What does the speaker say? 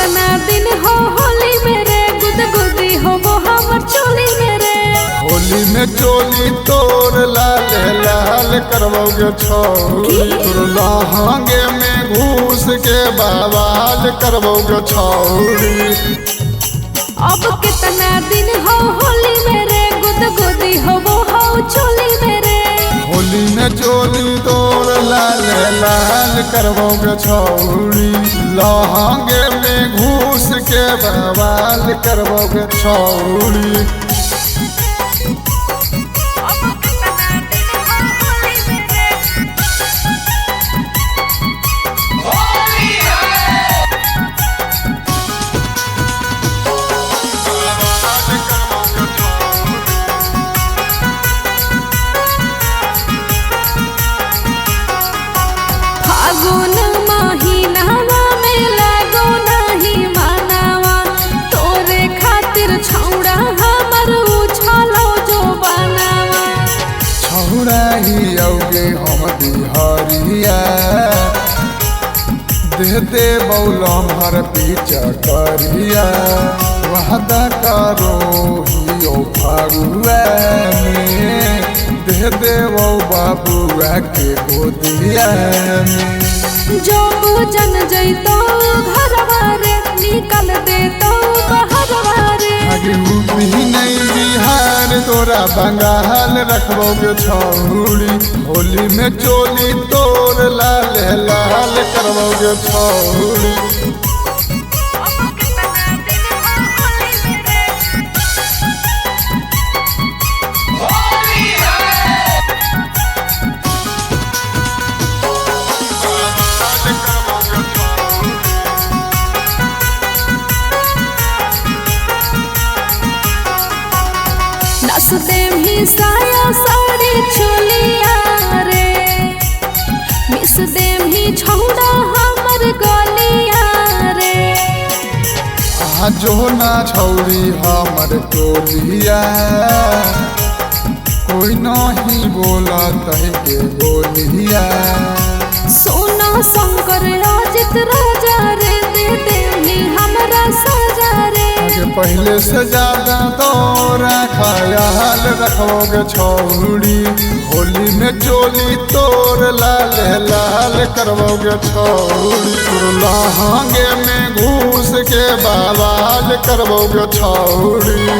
कितना दिन हो होली मेरे गुदगुदी हो वो हमर चोली मेरे। होली में चोली तोर लाल लाल करवोगे छौरी, तोर लहंगे में घूस के बवाल करवोगे छौरी। अब कितना दिन हो होली मेरे गुदगुदी हो वो हो चोली मेरे। होली में चोली तोर लाल लाल करवोगे छौरी, लहंगे में घूस के बवाल करवोगे छौरी। फागुन महीनावा में लागो नहीं मानावा, तोरे खातिर छौड़ा हमर उछलो जो बनावा। छौड़ा ही औगे हम बिहारिया, दे दे बौलम हर पीछ करिया। वादा करो ही ओ फागुआ में, दे दे वो बाबुआ के गोदिया में। जो जन जैतो घरवा रे निकल देतो बहरवा रे। आगे यूपी नहीं बिहार तोरा बंगाल रखबोगे छौरी, होली में चोली तोर लाल लाल करवोगे छौरी। नस देम ही साया साड़ी चोलिया रे, मिस देम ही छौड़ा हमर गलिया रे। आजो ना छौरी हमर टोलिया, कोई नहीं बोला तही के बोलिया। सोना शंकर राजित राजा रे, दे देही हमरा सजा रे। पहले से ज्यादा तोरा ख्याल रखोगे छौरी, होली में चोली तोर लाल लाल करवोगे छौरी। तोर लहंगे में घूस के बवाल करवोगे छौरी।